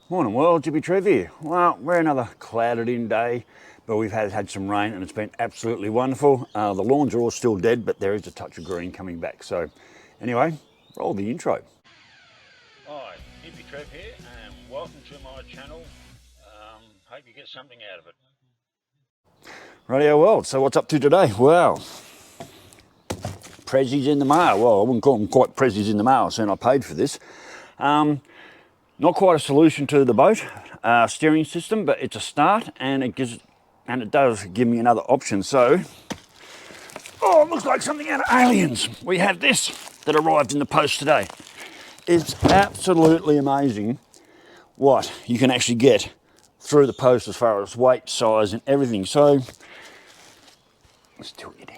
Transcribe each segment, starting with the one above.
Morning world, Hippy Trev here. Well, we're another clouded in day, but we've had some rain and it's been absolutely wonderful. The lawns are all still dead, but there is a touch of green coming back. So anyway, roll the intro. Hi, Hippy Trev here and welcome to my channel. Hope you get something out of it. Radio world, so what's up to today? Well, prezzies in the mail. Well, I wouldn't call them quite prezzies in the mail, saying I paid for this. Not quite a solution to the boat steering system, but it's a start, and it does give me another option. So, oh, it looks like something out of Aliens. We have this that arrived in the post today. It's absolutely amazing what you can actually get through the post as far as weight, size, and everything. So, let's tilt you down.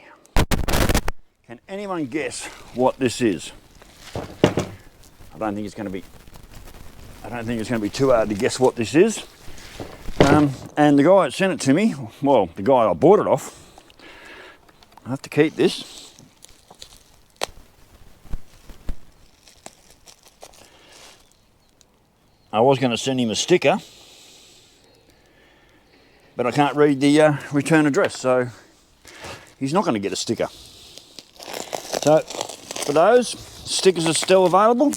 Can anyone guess what this is? I don't think it's going to be too hard to guess what this is. And the guy that sent it to me, well, the guy I bought it off, I have to keep this. I was going to send him a sticker, but I can't read the return address, so he's not going to get a sticker. So, for those, stickers are still available,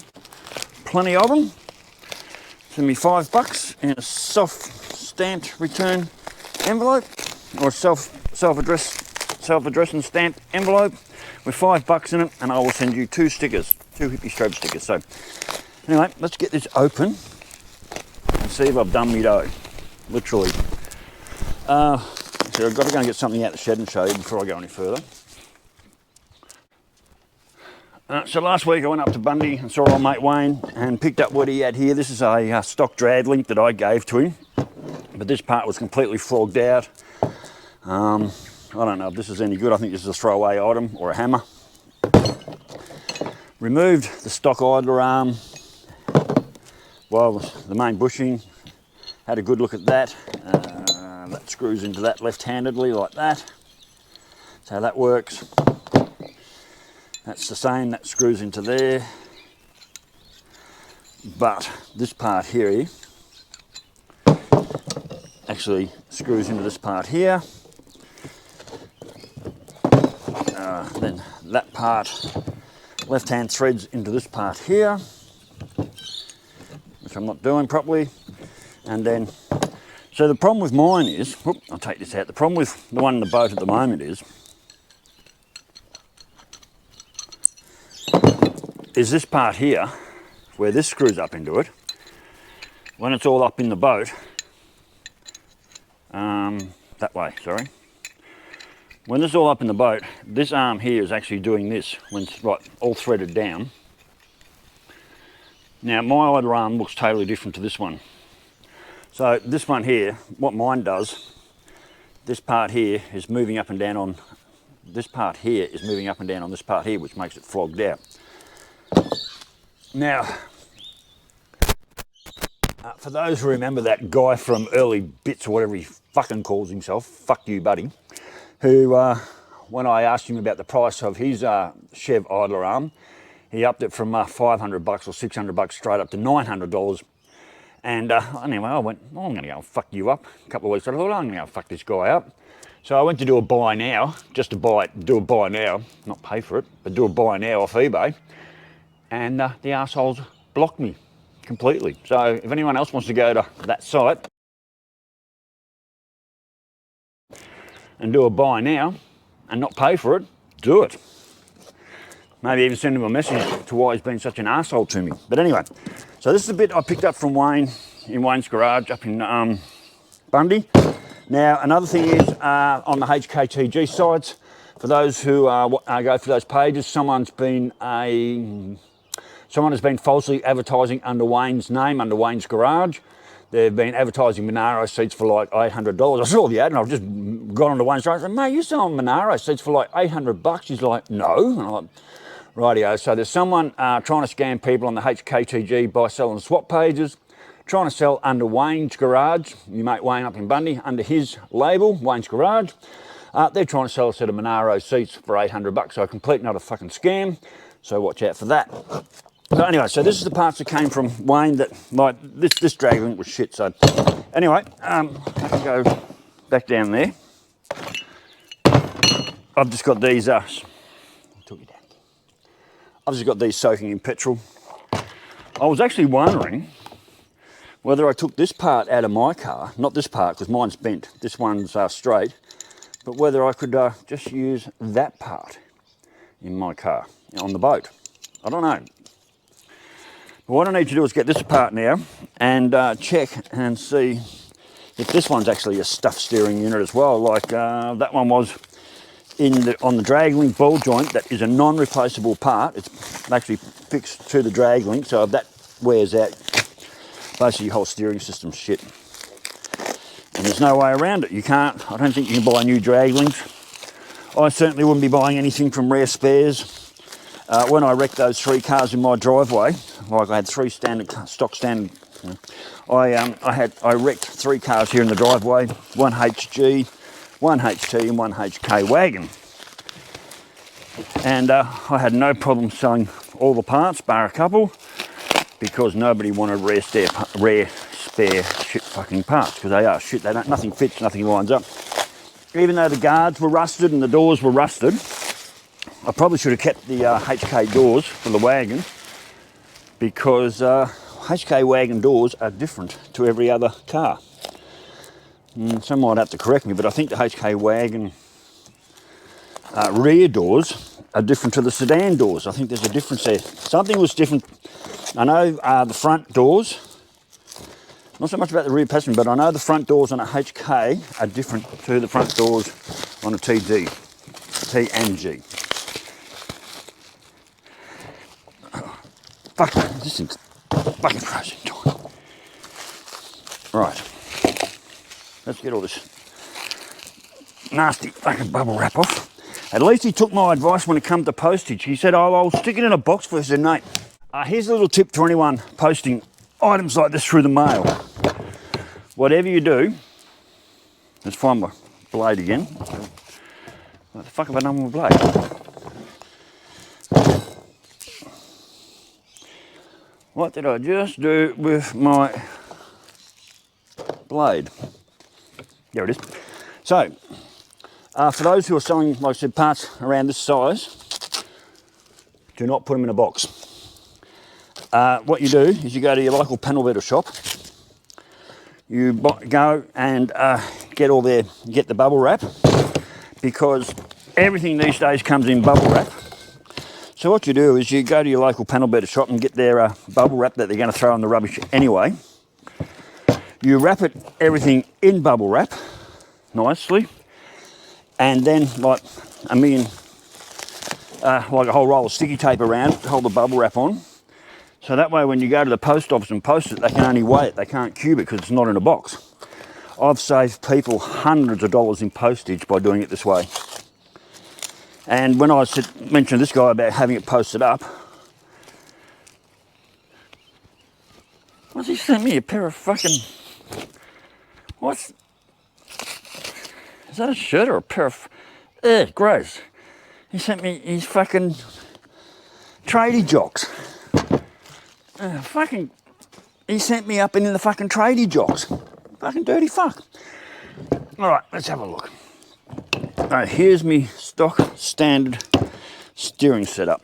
plenty of them. Send me $5 in a self-stamped return envelope, or self-addressed and stamped envelope with $5 in it, and I will send you two Hippy Trev stickers. So anyway, let's get this open and see if I've done me dough, literally. So I've got to go and get something out of the shed and show you before I go any further. So last week I went up to Bundy and saw old mate Wayne and picked up what he had here. This is a stock drag link that I gave to him, but this part was completely flogged out. I don't know if this is any good. I think this is a throwaway item or a hammer. Removed the stock idler arm, well, the main bushing, had a good look at that. That screws into that left-handedly like that. That's how that works. That's the same, that screws into there. But this part here actually screws into this part here. Then that part, left hand threads into this part here, which I'm not doing properly. And then, so the problem with mine is, I'll take this out. The problem with the one in the boat at the moment is this part here, where this screws up into it, when it's all up in the boat, that way, sorry. When this is all up in the boat, this arm here is actually doing this when it's all threaded down. Now my other arm looks totally different to this one. So this one here, what mine does, this part here is moving up and down on this part here, is moving up and down on this part here, which makes it flogged out. Now, for those who remember that guy from Early Bits, or whatever he fucking calls himself, fuck you buddy, who, when I asked him about the price of his Chev idler arm, he upped it from $500 or $600 straight up to $900. And anyway, I went, oh, I'm going to go and fuck you up. A couple of weeks later, I thought, I'm going to go and fuck this guy up. So I went to do a buy now, just to do a buy now, not pay for it, but do a buy now off eBay. And the assholes blocked me completely. So if anyone else wants to go to that site and do a buy now and not pay for it, do it. Maybe even send him a message to why he's been such an asshole to me. But anyway, so this is a bit I picked up from Wayne in Wayne's garage up in Bundy. Now another thing is on the HKTG sites, for those who go through those pages, someone has been falsely advertising under Wayne's name, under Wayne's garage. They've been advertising Monaro seats for like $800. I saw the ad and I've just got onto Wayne's garage and said, mate, you're selling Monaro seats for like $800? He's like, no. And I'm like, rightio. So there's someone trying to scam people on the HKTG by selling swap pages, trying to sell under Wayne's garage. You mate Wayne up in Bundy, under his label, Wayne's garage. They're trying to sell a set of Monaro seats for $800. So a complete not a fucking scam. So watch out for that. So anyway, so this is the parts that came from Wayne that, like, this drag link was shit. So anyway, I can go back down there. I've just got these, I've just got these soaking in petrol. I was actually wondering whether I took this part out of my car, not this part because mine's bent, this one's straight, but whether I could just use that part in my car, on the boat. I don't know. But what I need to do is get this apart now and check and see if this one's actually a stuffed steering unit as well, like that one was on the drag link ball joint. That is a non-replaceable part. It's actually fixed to the drag link, so if that wears out, basically your whole steering system's shit. And there's no way around it. You can't, I don't think you can buy new drag links. I certainly wouldn't be buying anything from Rare Spares. When I wrecked those 3 cars in my driveway, like I had 3 stock standard, I wrecked 3 cars here in the driveway, 1 HG, 1 HT and 1 HK wagon. And I had no problem selling all the parts, bar a couple, because nobody wanted rare spare shit fucking parts, because they are shit. They don't, nothing fits, nothing lines up. Even though the guards were rusted and the doors were rusted, I probably should have kept the HK doors for the wagon, because HK wagon doors are different to every other car. Some might have to correct me, but I think the HK wagon rear doors are different to the sedan doors. I think there's a difference there. Something was different. I know the front doors, not so much about the rear passenger, but I know the front doors on a HK are different to the front doors on a TD, T and G. Fuck, this thing's fucking frozen time. Right, let's get all this nasty fucking bubble wrap off. At least he took my advice when it comes to postage. He said, oh, I'll stick it in a box for you. I said, no. Here's a little tip to anyone posting items like this through the mail. Whatever you do, let's find my blade again. What the fuck have I done with my blade? What did I just do with my blade? There it is. So, for those who are selling, like I said, parts around this size, do not put them in a box. What you do is you go to your local panel beater shop, you go and get the bubble wrap, because everything these days comes in bubble wrap. So what you do is you go to your local panel beater shop and get their bubble wrap that they're going to throw in the rubbish anyway. You wrap everything in bubble wrap nicely, and then like a whole roll of sticky tape around to hold the bubble wrap on. So that way when you go to the post office and post it, they can only weigh it, they can't cube it because it's not in a box. I've saved people hundreds of dollars in postage by doing it this way. And when I mentioned to this guy about having it posted up, he sent me a pair of fucking, is that a shirt or a pair of, gross. He sent me his fucking tradie jocks. He sent me up in the fucking tradie jocks. Fucking dirty fuck. All right, let's have a look. Here's me stock standard steering setup.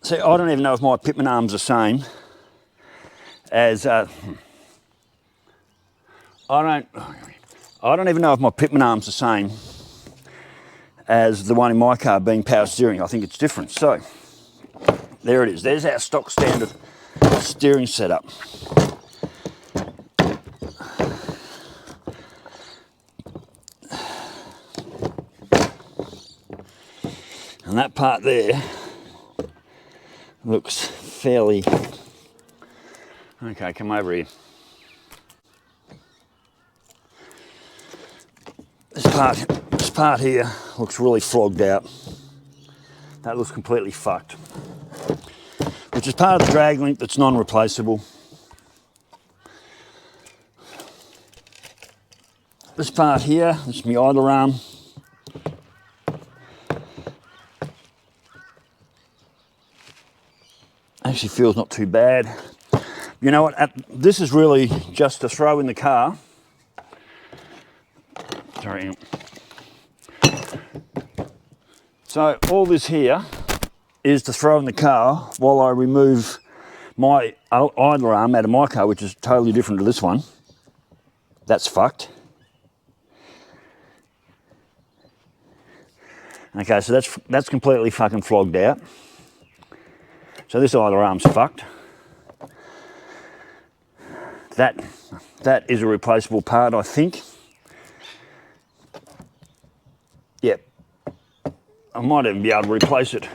See, I don't even know if my pitman arm's the same as I don't even know if my pitman arm's the same as the one in my car being power steering. I think it's different. So there it is. There's our stock standard steering setup. And that part there looks fairly... Okay, come over here. This part here looks really flogged out. That looks completely fucked. Which is part of the drag link that's non-replaceable. This part here, this is my idler arm. Actually feels not too bad. You know what, this is really just to throw in the car. Sorry. So all this here is to throw in the car while I remove my idler arm out of my car, which is totally different to this one. That's fucked. Okay, so that's completely fucking flogged out. So this idler arm's fucked. That is a replaceable part, I think. Yep. I might even be able to replace it.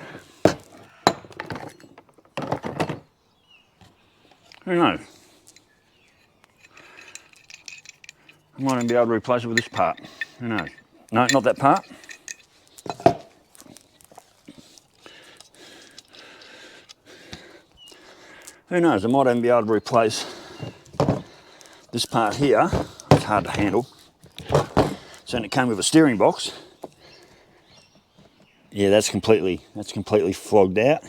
Who knows? I might even be able to replace it with this part. Who knows? No, not that part. Who knows? I might even be able to replace this part here. It's hard to handle. So it came with a steering box. Yeah, that's completely flogged out.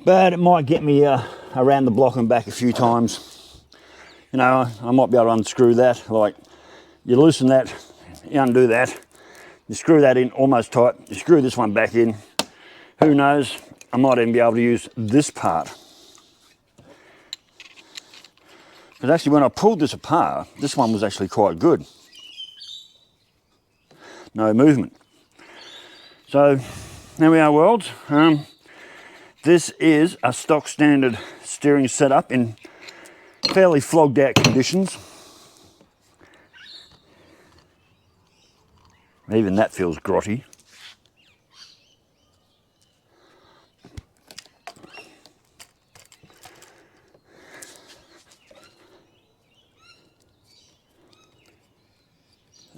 But it might get me around the block and back a few times. You know, I might be able to unscrew that. Like, you loosen that, you undo that, you screw that in almost tight, you screw this one back in. Who knows? I might even be able to use this part. Because actually when I pulled this apart, this one was actually quite good. No movement. So, there we are, worlds. This is a stock standard steering setup in fairly flogged out conditions. Even that feels grotty.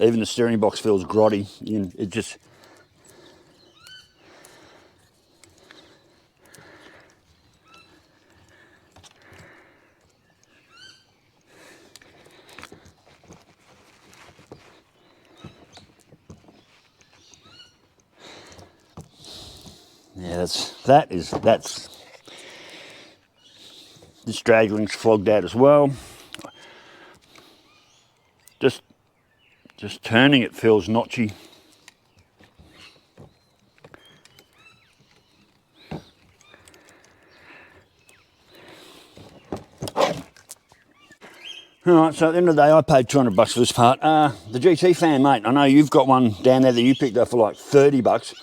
Even the steering box feels grotty. It just... Yeah, that's this drag link's flogged out as well. Just turning it feels notchy. Alright, so at the end of the day I paid 200 bucks for this part. The GT fan, mate, I know you've got one down there that you picked up for like 30 bucks.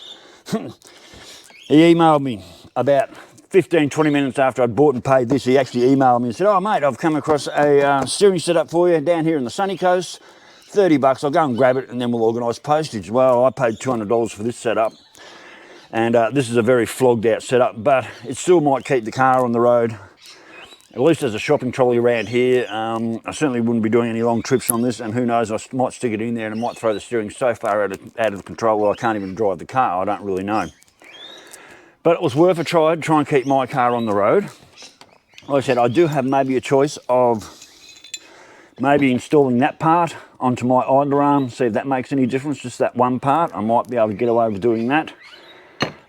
He emailed me about 15-20 minutes after I'd bought and paid this. He actually emailed me and said, oh mate, I've come across a steering setup for you down here in the sunny coast. 30 bucks, I'll go and grab it and then we'll organise postage. Well, I paid $200 for this setup. And this is a very flogged out setup, but it still might keep the car on the road. At least there's a shopping trolley around here. I certainly wouldn't be doing any long trips on this, and who knows, I might stick it in there and it might throw the steering so far out of control I can't even drive the car. I don't really know. But it was worth a try to try and keep my car on the road. Like I said, I do have maybe a choice of maybe installing that part onto my idler arm, see if that makes any difference, just that one part. I might be able to get away with doing that.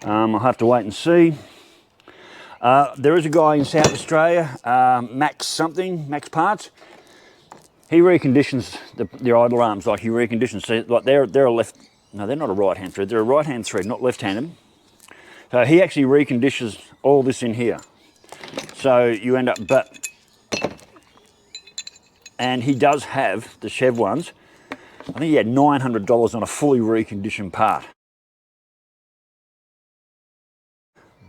I'll have to wait and see. There is a guy in South Australia, Max Parts. He reconditions the idler arms, like he reconditions, so like they're a left, no, they're not a right-hand thread, they're a right-hand thread, not left-handed. So he actually reconditions all this in here. So you end up, and he does have the Chev ones. I think he had $900 on a fully reconditioned part.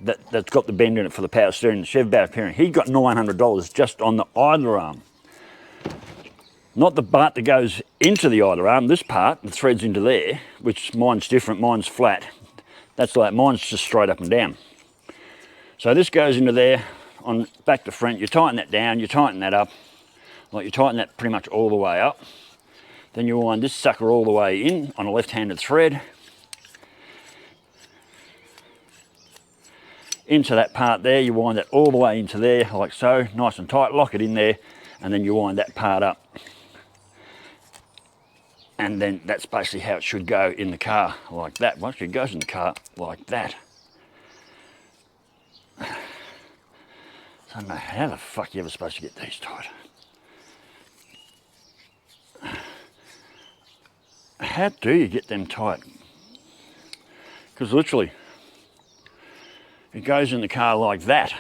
That's got the bend in it for the power steering, the Chev power steering. He got $900 just on the idler arm. Not the part that goes into the idler arm, this part, the threads into there, which mine's different, mine's flat. That's like, mine's just straight up and down. So this goes into there, on back to front, you tighten that down, you tighten that up, like you tighten that pretty much all the way up. Then you wind this sucker all the way in on a left-handed thread. Into that part there, you wind that all the way into there, like so, nice and tight, lock it in there, and then you wind that part up. And then that's basically how it should go in the car, like that. Once it goes in the car, like that. I don't know how the fuck you're ever supposed to get these tight. How do you get them tight? Because literally, it goes in the car like that.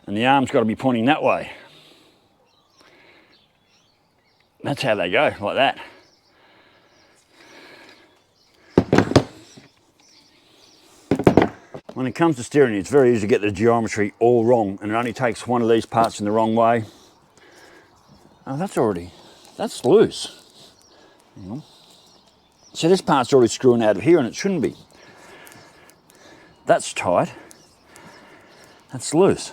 And the arm's got to be pointing that way. That's how they go, like that. When it comes to steering, it's very easy to get the geometry all wrong, and it only takes one of these parts in the wrong way. Oh, that's loose. Hang on. So this part's already screwing out of here, and it shouldn't be. That's tight. That's loose.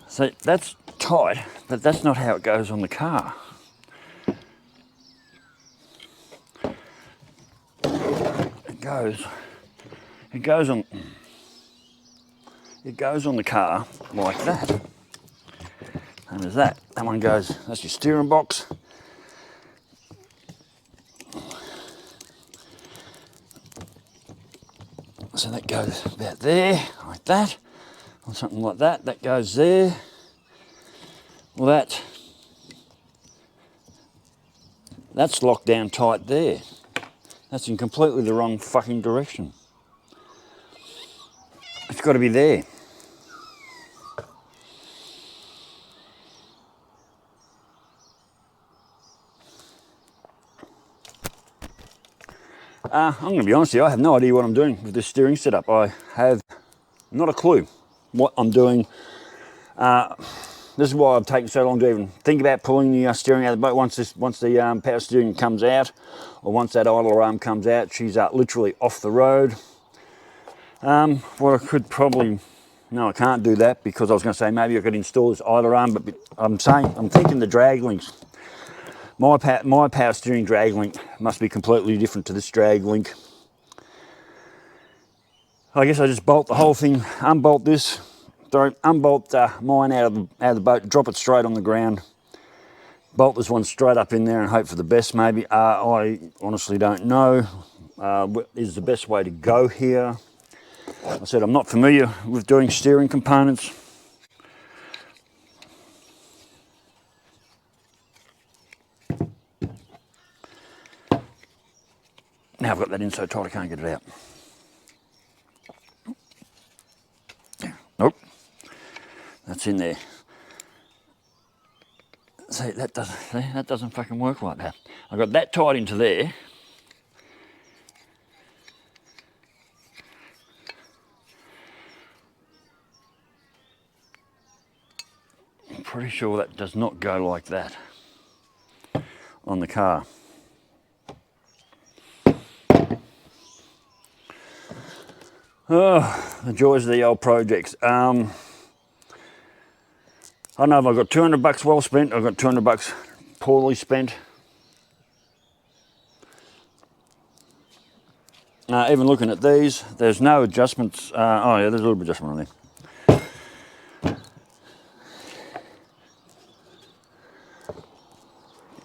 So that's tight, but that's not how it goes on the car. It goes on the car like that. And there's that. That one goes, that's your steering box. So that goes about there, like that, or something like that. That goes there. Well, that's locked down tight there. That's in completely the wrong fucking direction. It's got to be there. I'm going to be honest with you, I have no idea what I'm doing with this steering setup. I have not a clue what I'm doing. This is why I've taken so long to even think about pulling the steering out of the boat. Once the power steering comes out, or once that idler arm comes out, she's literally off the road. What I could probably, no, I can't do that, because I was going to say maybe I could install this idler arm, but I'm thinking the drag links. My power steering drag link must be completely different to this drag link. I guess I just bolt the whole thing, unbolt this, unbolt mine out of the boat, drop it straight on the ground, bolt this one straight up in there and hope for the best maybe. I honestly don't know what is the best way to go here. I said I'm not familiar with doing steering components. Now I've got that in so tight I can't get it out. Nope, that's in there. See, that doesn't fucking work like that. I got that tied into there. I'm pretty sure that does not go like that on the car. Oh, the joys of the old projects. I don't know if I've got 200 bucks well spent, I've got 200 bucks poorly spent. Even looking at these, there's no adjustments. Oh yeah, there's a little bit of adjustment on there.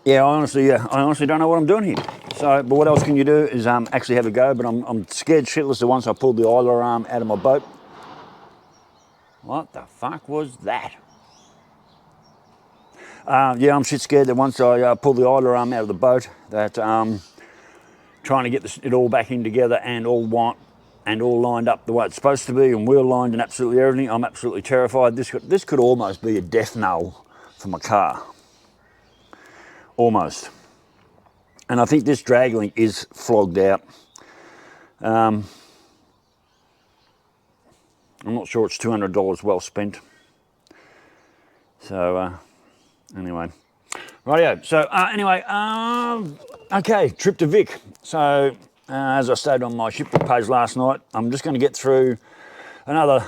Yeah, I honestly don't know what I'm doing here. So, but what else can you do is actually have a go, but I'm scared shitless that once I pulled the idler arm out of my boat. What the fuck was that? Yeah, I'm shit scared that once I pull the idler arm out of the boat, that trying to get it all back in together and all lined up the way it's supposed to be, and wheel lined and absolutely everything, I'm absolutely terrified. This could almost be a death knell for my car. Almost. And I think this drag link is flogged out. I'm not sure it's $200 well spent. So anyway, rightio. So anyway, okay, trip to Vic. So as I stated on my shipwreck page last night, I'm just going to get through another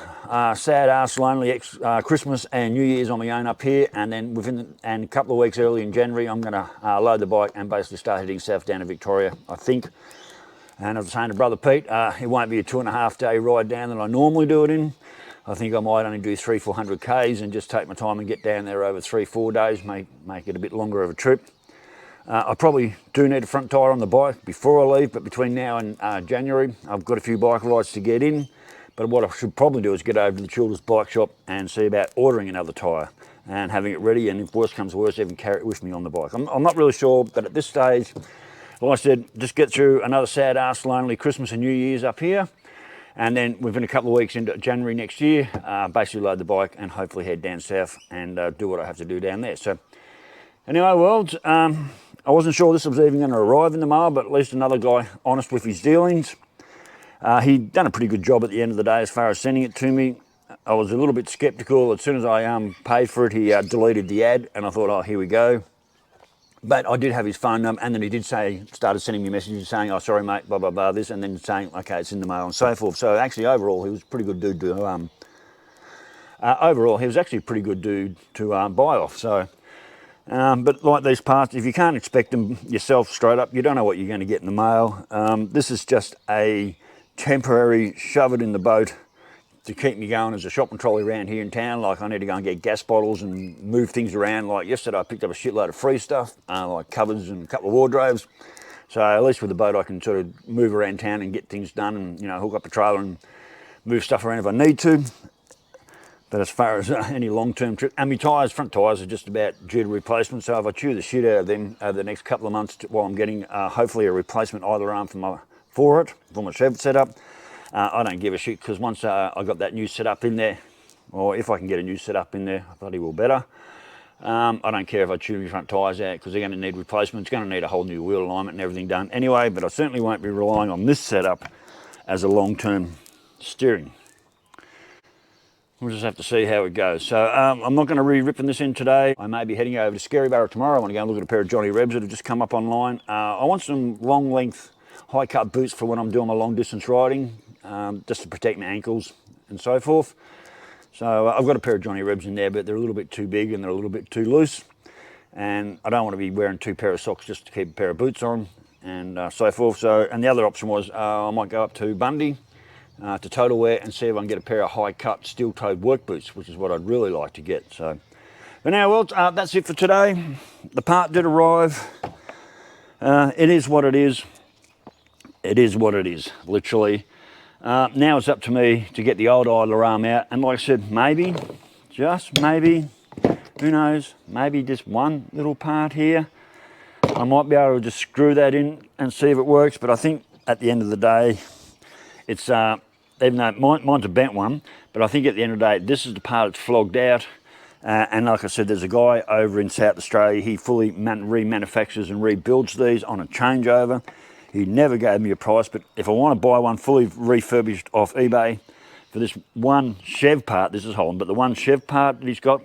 sad ass lonely Christmas and New Year's on my own up here, and then a couple of weeks early in January I'm going to load the bike and basically start heading south down to Victoria, I think. And as I was saying to brother Pete, it won't be a 2.5 day ride down that I normally do it in. I think I might only do 300-400 k's and just take my time and get down there over 3-4 days, make it a bit longer of a trip. I probably do need a front tyre on the bike before I leave, but between now and January, I've got a few bike rides to get in. But what I should probably do is get over to the Childers bike shop and see about ordering another tyre and having it ready, and if worse comes to worse, even carry it with me on the bike. I'm not really sure, but at this stage, like I said, just get through another sad ass lonely Christmas and New Year's up here, and then within a couple of weeks into January next year, basically load the bike and hopefully head down south and do what I have to do down there. So anyway, worlds, I wasn't sure this was even going to arrive in the mail, but at least another guy honest with his dealings. He'd done a pretty good job at the end of the day as far as sending it to me. I was a little bit sceptical. As soon as I paid for it, he deleted the ad, and I thought, oh, here we go. But I did have his phone number, and then he did started sending me messages saying, oh, sorry, mate, blah, blah, blah, this, and then saying, okay, it's in the mail and so forth. So actually, overall, he was a pretty good dude to, buy off. So, but like these parts, if you can't expect them yourself straight up, you don't know what you're going to get in the mail. This is just a temporary shove it in the boat to keep me going as a shopping trolley around here in town. Like, I need to go and get gas bottles and move things around. Like yesterday I picked up a shitload of free stuff, like cupboards and a couple of wardrobes. So at least with the boat I can sort of move around town and get things done and, you know, hook up a trailer and move stuff around if I need to. But as far as any long-term trip, and my tyres, front tyres are just about due to replacement. So if I chew the shit out of them over the next couple of months while I'm getting hopefully a replacement either arm for my Chev setup, I don't give a shit, because once I got that new setup in there, or if I can get a new setup in there, I bloody will better. I don't care if I chew my front tyres out, because they're going to need replacement. It's going to need a whole new wheel alignment and everything done anyway, but I certainly won't be relying on this setup as a long-term steering. We'll just have to see how it goes. So I'm not going to be ripping this in today. I may be heading over to Scarybarrow tomorrow. I want to go and look at a pair of Johnny Rebs that have just come up online. I want some long length, high cut boots for when I'm doing my long distance riding, just to protect my ankles and so forth. So I've got a pair of Johnny Rebs in there, but they're a little bit too big and they're a little bit too loose. And I don't want to be wearing 2 pairs of socks just to keep a pair of boots on and so forth. So, and the other option was I might go up to Bundy, to Total Wear, and see if I can get a pair of high cut steel toed work boots, which is what I'd really like to get. So, but now, well, that's it for today. The part did arrive. It is what it is. It is what it is, literally. Now it's up to me to get the old idler arm out, and like I said, maybe, just maybe, who knows, maybe just one little part here. I might be able to just screw that in and see if it works, but I think at the end of the day, it's even though mine's a bent one, but I think at the end of the day, this is the part that's flogged out. And like I said, there's a guy over in South Australia, he fully remanufactures and rebuilds these on a changeover. He never gave me a price, but if I want to buy one fully refurbished off eBay for this one Chev part, this is Holden, but the one Chev part that he's got,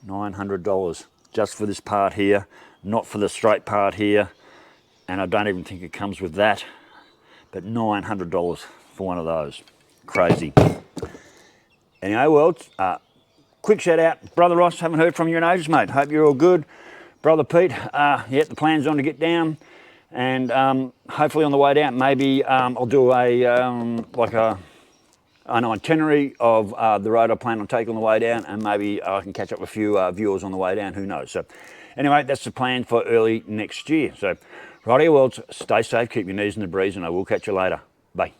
$900 just for this part here, not for the straight part here. And I don't even think it comes with that, but $900 for one of those. Crazy. Anyway, well, quick shout out, Brother Ross, haven't heard from you in ages, mate. Hope you're all good. Brother Pete, yeah, the plan's on to get down, and hopefully on the way down, maybe I'll do an itinerary of the road I plan on taking on the way down, and maybe I can catch up with a few viewers on the way down, who knows. So anyway, that's the plan for early next year. So righty, well, stay safe, keep your knees in the breeze, and I will catch you later. Bye.